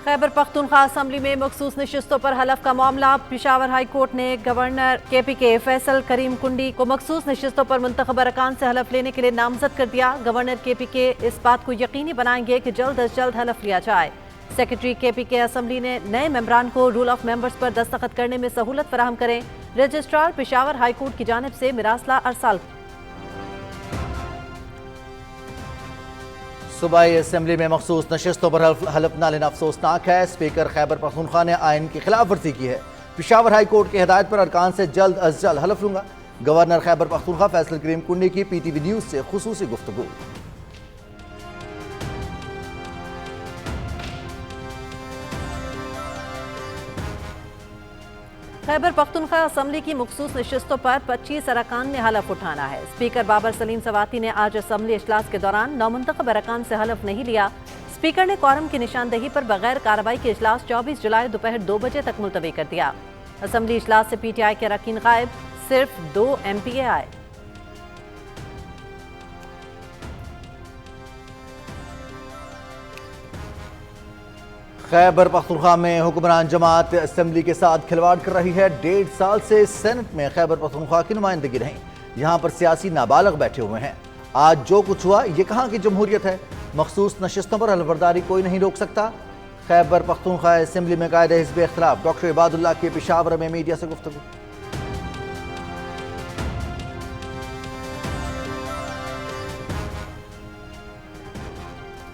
Khyber Pakhtunkhwa assembly में मखसूस नशिस्तों पर हलफ का मामला। पेशावर हाई कोर्ट ने गवर्नर KPK फैसल करीम कुंडी को मखसूस नशिस्तों पर मुंतखब अरकान से हलफ लेने के लिए नामजद कर दिया। गवर्नर KPK इस बात को यकीनी बनाएंगे कि जल्द अज जल्द हलफ लिया जाए। सेक्रेटरी KPK असम्बली ने नए मेंबरान को रूल ऑफ मेंबर्स पर दस्तखत करने में सहूलत फराहम करें। रजिस्ट्रार पेशावर हाई कोर्ट की जानिब से मिरासला अरसाल। सूबाई असम्बली में मखसूस नशिस्तों पर हलफ न लेना अफसोसनाक है। स्पीकर खैबर पख्तूनख्वा ने आइन की खिलाफ वर्जी की है। पेशावर हाई कोर्ट की हिदायत पर अरकान से जल्द अज जल्द हलफ लूंगा। गवर्नर खैबर पख्तूनख्वा फैसल करीम कुंडी की PTV न्यूज से खुसूसी गुफ्तगू। खैबर पख्तूनख्वा असम्बली की मखसूस नशिस्तों पर 25 अरकान ने हलफ उठाना है। स्पीकर बाबर सलीम सवाती ने आज असम्बली इजलास के दौरान नामुंतखब अरकान से हलफ नहीं लिया। स्पीकर ने क्वारम की निशानदही पर बगैर कार्रवाई के इजलास 24 जुलाई दोपहर 2 बजे तक मुलतवी कर दिया। असम्बली इजलास से PTI के अरकान गायब, सिर्फ 2 MPA आए। खैबर पख्तूनख्वा में हुक्मरान जमात असम्बली के साथ खिलवाड़ कर रही है। 1.5 साल से सेनेट में खैबर पख्तूनख्वा की नुमाइंदगी नहीं। यहाँ पर सियासी नाबालग बैठे हुए हैं। आज जो कुछ हुआ ये कहाँ की जमहूरियत है। मखसूस नशिस्तों पर हलफबरदारी कोई नहीं रोक सकता। खैबर पख्तूनख्वा असम्बली में कायदे हिज़्ब इख्तिलाफ डॉक्टर इबादुल्लाह के पेशावर में मीडिया से गुफ्तगू।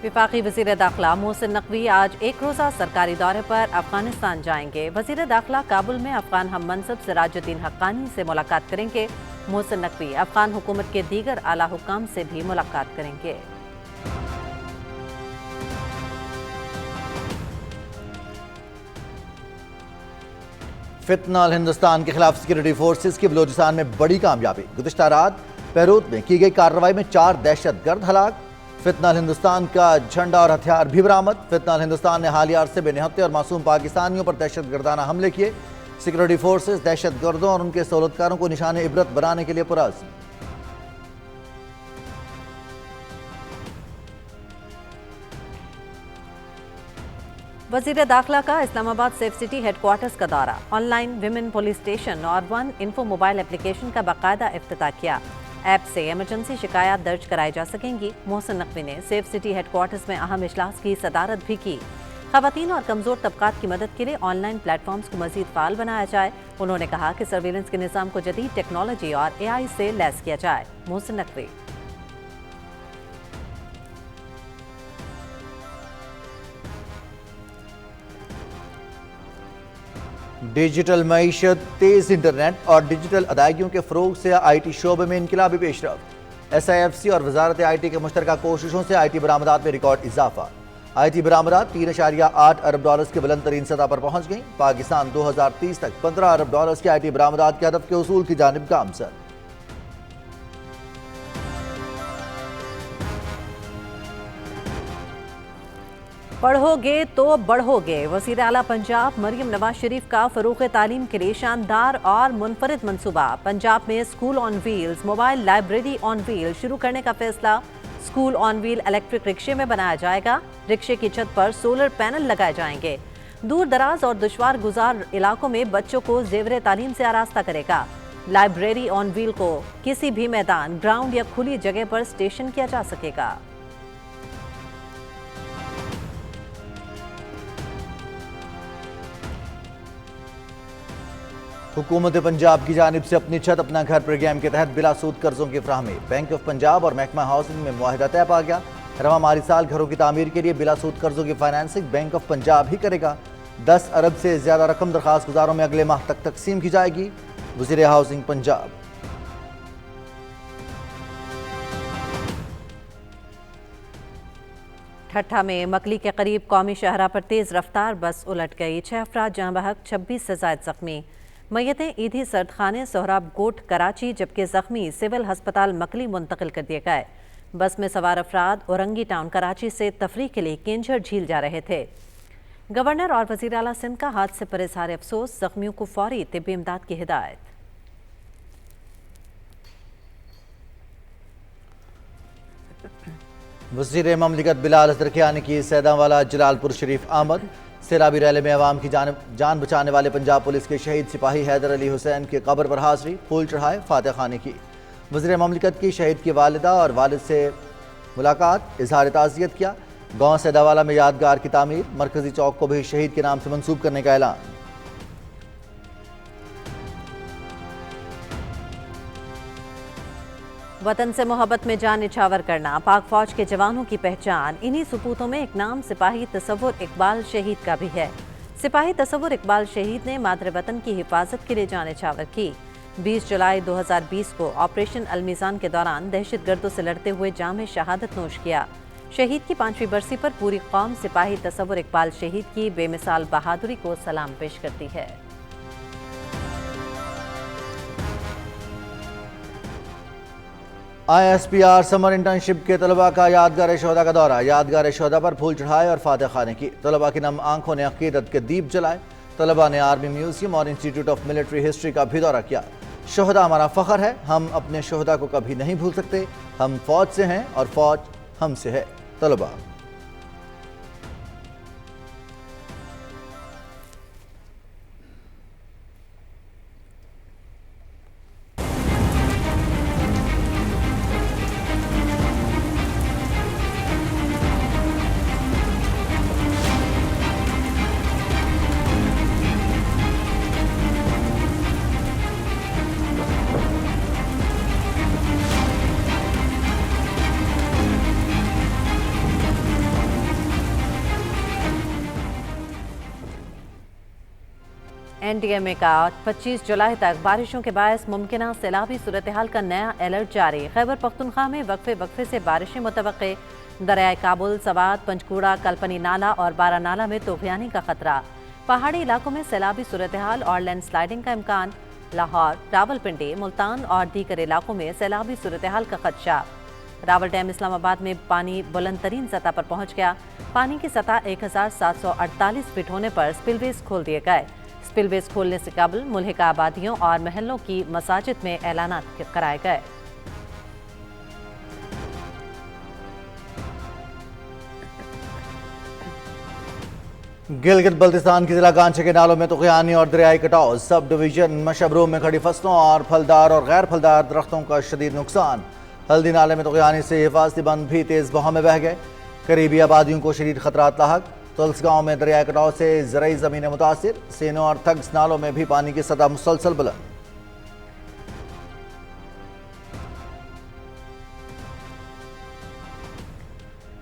वफाकी वज़ीर दाखिला मोहसिन नकवी आज एक रोज़ा सरकारी दौरे पर अफगानिस्तान जाएंगे। वज़ीर दाखिला काबुल में अफगान हम मनसब सिराजुद्दीन हक्कानी से मुलाकात करेंगे। मोहसिन नकवी अफगान हुकूमत के दीगर आला हुक्काम से भी मुलाकात करेंगे। फितनाल हिंदुस्तान के खिलाफ सिक्योरिटी फोर्सेस की बलोचिस्तान में बड़ी कामयाबी। गुज़िश्ता रात पैरोत में की गई कार्रवाई में 4 दहशतगर्द हलाक। फितनाल हिंदुस्तान का झंडा और हथियार भी बरामद। फितनाल हिंदुस्तान ने हालिया अरसे में निहत्ते और मासूम पाकिस्तानियों पर दहशतगर्दाना हमले किए। सिक्योरिटी फोर्सेस दहशतगर्दों और उनके सहूलतकारों को निशाने इबरत बनाने के लिए पुरअज़्म। वज़ीर दाखिला का इस्लामाबाद सेफ सिटी हेडक्वार्टर्स का दौरा। ऑनलाइन विमेन पुलिस स्टेशन और 1 इन्फो मोबाइल एप्लीकेशन का बाकायदा इफ्तिताह किया। ऐप से इमरजेंसी शिकायत दर्ज कराई जा सकेंगी। मोहसिन नकवी ने सेफ सिटी हेडक्वार्टर्स में अहम इजलास की सदारत भी की। ख़वातीन और कमज़ोर तबकात की मदद के लिए ऑनलाइन प्लेटफॉर्म्स को मज़ीद फ़ाल बनाया जाए। उन्होंने कहा कि सर्विलेंस के निज़ाम को जदीद टेक्नोलॉजी और AI से लैस किया जाए। मोहसिन नकवी डिजिटल मईशत, तेज़ इंटरनेट और डिजिटल अदायगियों के फ़रोग से IT शोबे में इनकलाबी पेशरफ्त। SIFC और वजारत IT के मुश्तरका कोशिशों से IT बरामदात में रिकॉर्ड इजाफा। IT बरामदात $3.8 अरब की बुलंद तरीन सतह पर पहुँच गई। पाकिस्तान 2030 तक $15 अरब की IT बरामदात के हदफ के उसूल की जानिब गामजन। पढ़ोगे तो बढ़ोगे। वज़ीर आला पंजाब मरियम नवाज शरीफ का फ़रोग़ तालीम के लिए शानदार और मुनफरिद मंसूबा। पंजाब में school on wheels, mobile library on wheel शुरू करने का फैसला। स्कूल ऑन व्हील इलेक्ट्रिक रिक्शे में बनाया जाएगा। रिक्शे की छत पर सोलर पैनल लगाए जाएंगे। दूर दराज और दुश्वार गुजार इलाकों में बच्चों को ज़ेवर तालीम से आरास्ता करेगा। लाइब्रेरी ऑन व्हील को किसी भी मैदान, ग्राउंड या खुली जगह पर स्टेशन किया जा सकेगा। हुकूमत पंजाब की जानिब से अपनी छत अपना घर प्रोग्राम के तहत बिला सूद कर्जों की फ्राहमी। बैंक ऑफ पंजाब और महकमा हाउसिंग में मुआहिदा तय पा गया। रवा माली साल घरों की तामीर के लिए बिला सूद कर्जों की फाइनेंसिंग बैंक ऑफ पंजाब ही करेगा। 10 अरब से ज्यादा रकम दरखास्त गुजारों में अगले माह तक तकसीम की जाएगी। वज़ीर हाउसिंग पंजाब। ठट्ठा में मकली के करीब कौमी शाहरा पर तेज रफ्तार बस उलट गई। 6 अफराद जहां बहक, 26 से ज़ायद जख्मी। मैयतें ईदी सर्दखाने सोहराब कोट कराची जबकि जख्मी सिविल हस्पताल मकली मुंतकिल कर दिए गए। बस में सवार अफराद औरंगी टाउन कराची से तफरीह के लिए केंझर झील जा रहे थे। गवर्नर और वज़ीर आला सिंध का हादसे पर इज़हार अफसोस। जख्मियों को फौरी तिब्बी इमदाद की हिदायत। वज़ीर ममलिकत बिलाल असदरखियानी की सैदावाला जलालपुर शरीफ आमद। سیلابی ریلی میں عوام کی جان بچانے والے پنجاب پولیس کے شہید سپاہی حیدر علی حسین کی قبر پر حاضری، پھول چڑھائے، فاتح خانی کی۔ وزیر مملکت کی شہید کی والدہ اور والد سے ملاقات، اظہار تعزیت کیا۔ گاؤں سیداوالا میں یادگار کی تعمیر، مرکزی چوک کو بھی شہید کے نام سے منسوب کرنے کا اعلان۔ وطن سے محبت میں جان نچھاور کرنا پاک فوج کے جوانوں کی پہچان، انہی سپوتوں میں ایک نام سپاہی تصور اقبال شہید کا بھی ہے۔ سپاہی تصور اقبال شہید نے مادر وطن کی حفاظت کے لیے جان نچھاور کی۔ 20 جولائی 2020 کو آپریشن المیزان کے دوران دہشت گردوں سے لڑتے ہوئے جام شہادت نوش کیا۔ شہید کی 5ویں برسی پر پوری قوم سپاہی تصور اقبال شہید کی بے مثال بہادری کو سلام پیش کرتی ہے۔ I S P R summer internship کے طلباء کا یادگار شہداء کا دورہ، یادگار شہداء پر پھول چڑھائے اور فاتح خانی کی۔ طلباء کی نم آنکھوں نے عقیدت کے دیپ جلائے۔ طلباء نے آرمی میوزیم اور انسٹیٹیوٹ آف ملٹری ہسٹری کا بھی دورہ کیا۔ شہداء ہمارا فخر ہے، ہم اپنے شہداء کو کبھی نہیں بھول سکتے، ہم فوج سے ہیں اور فوج ہم سے ہے۔ طلباء این ڈی ایم اے کا 25 جولائی تک بارشوں کے باعث ممکنہ سیلابی صورتحال کا نیا الرٹ جاری۔ خیبر پختونخوا میں وقفے سے بارشیں متوقع۔ دریائے کابل، سوات، پنچکوڑا، کلپنی نالہ اور بارہ نالہ میں طوفانی کا خطرہ۔ پہاڑی علاقوں میں سیلابی صورتحال اور لینڈ سلائیڈنگ کا امکان۔ لاہور، راولپنڈی، ملتان اور دیگر علاقوں میں سیلابی صورتحال کا خدشہ۔ راول ڈیم اسلام آباد میں پانی بلند ترین سطح پر پہنچ گیا۔ پانی کی سطح 1748 فٹ ہونے پر سپل ویز کھول دیے گئے۔ سپل ویز کھولنے سے قبل ملحقہ آبادیوں اور محلوں کی مساجد میں اعلانات کرائے گئے۔ گلگت بلتستان کی ضلع کانچے کے نالوں میں طغیانی اور دریائی کٹاؤ، سب ڈویژن مشبرو میں کھڑی فصلوں اور پھلدار اور غیر پھلدار درختوں کا شدید نقصان۔ ہلدی نالے میں طغیانی سے حفاظتی بند بھی تیز بہاؤ میں بہہ گئے، قریبی آبادیوں کو شدید خطرات لاحق۔ تلس گاؤں میں دریائی کٹاؤ سے زرعی زمینیں متاثر، سینو اور تھگس نالوں میں بھی پانی کی سطح مسلسل بلند۔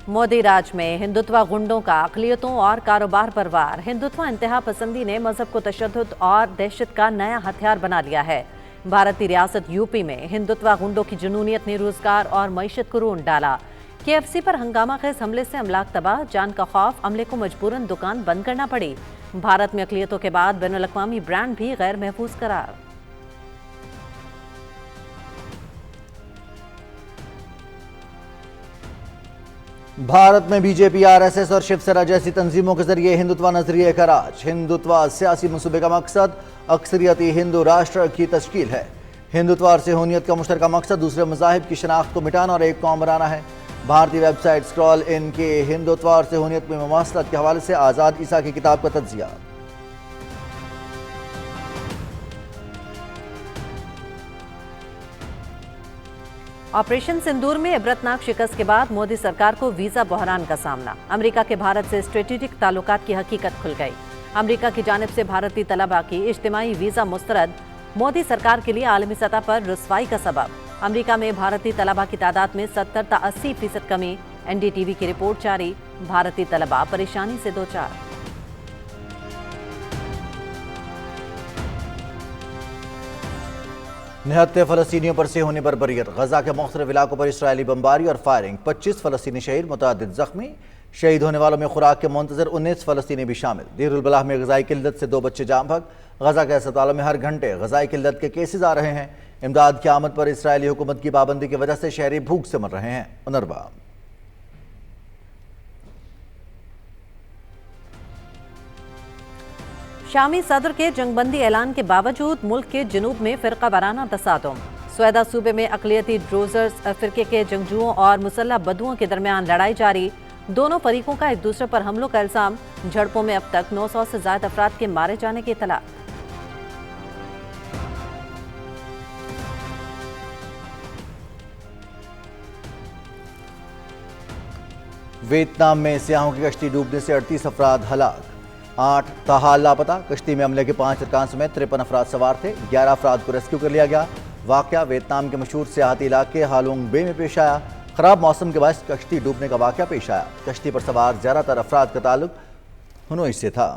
مودی راج میں ہندوتوا گنڈوں کا اقلیتوں اور کاروبار پر وار۔ ہندوتوا انتہا پسندی نے مذہب کو تشدد اور دہشت کا نیا ہتھیار بنا لیا ہے۔ بھارتی ریاست یو پی میں ہندوتوا گنڈوں کی جنونیت نے روزگار اور معیشت کو رونڈ ڈالا۔ کے ایف سی پر ہنگامہ خیز حملے سے املاک تباہ، جان کا خوف، عملے کو مجبوراً دکان بند کرنا پڑی۔ بھارت میں اقلیتوں کے بعد بین الاقوامی برانڈ بھی غیر محفوظ قرار۔ بھارت میں بی جے پی، آر ایس ایس اور شیو سینا جیسی تنظیموں کے ذریعے ہندوتوا نظریے کا راج۔ ہندوتوا سیاسی منصوبے کا مقصد اکثریتی ہندو راشٹر کی تشکیل ہے۔ ہندوتوا اور صہیونیت کا مشترکہ مقصد دوسرے مذاہب کی شناخت کو مٹانا اور ایک قوم بنانا ہے۔ بھارتی ویب سائٹ سکرول ان کے ہندوتوا اور صہیونیت میں مماثلت کے حوالے سے آزاد عیسیٰ کی کتاب کا تجزیہ۔ آپریشن سندور میں عبرتناک شکست کے بعد مودی سرکار کو ویزا بحران کا سامنا۔ امریکہ کے بھارت سے اسٹریٹجک تعلقات کی حقیقت کھل گئی۔ امریکہ کی جانب سے بھارتی طلباء کی اجتماعی ویزا مسترد، مودی سرکار کے لیے عالمی سطح پر رسوائی کا سبب۔ امریکہ میں بھارتی طلباء کی تعداد میں 70 تا 80% کمی۔ این ڈی ٹی وی کی رپورٹ جاری۔ بھارتی طلباء پریشانی سے دوچار۔ نہتے فلسطینیوں پر صہیونی بربریت، غزہ کے مختلف علاقوں پر اسرائیلی بمباری اور فائرنگ، 25 فلسطینی شہید، متعدد زخمی۔ شہید ہونے والوں میں خوراک کے منتظر 19 فلسطینی بھی شامل۔ دیر البلح میں غذائی قلت سے 2 بچے جاں بحق۔ غزہ کے اسپتالوں میں ہر گھنٹے غذائی قلت کے کیسز آ رہے ہیں۔ امداد کی آمد پر اسرائیلی حکومت کی پابندی کی وجہ سے شہری بھوک سے مر رہے ہیں۔ انروا شامی صدر کے جنگ بندی اعلان کے باوجود ملک کے جنوب میں فرقہ وارانہ تصادم۔ سویدہ صوبے میں اقلیتی ڈروزرز فرقے کے جنگجوؤں اور مسلح بدوؤں کے درمیان لڑائی جاری۔ दोनों फरीकों का एक दूसरे पर हमलों का इल्जाम। झड़पों में अब तक 900 से ज्यादा अफराद के मारे जाने की इत्तला। वियतनाम में सियाहों की कश्ती डूबने से 38 अफराद हलाक, 8 ताहाल लापता। कश्ती में अमले के 5 अरकान समेत 53 अफराद सवार थे। 11 अफराद को रेस्क्यू कर लिया गया। वाकया वियतनाम के मशहूर सियाहती इलाके हालोंग बे में पेश आया। खराब मौसम के बायस कश्ती डूबने का वाकया पेश आया। कश्ती पर सवार ज्यादातर अफराद का ताल्लुक हनोई से था।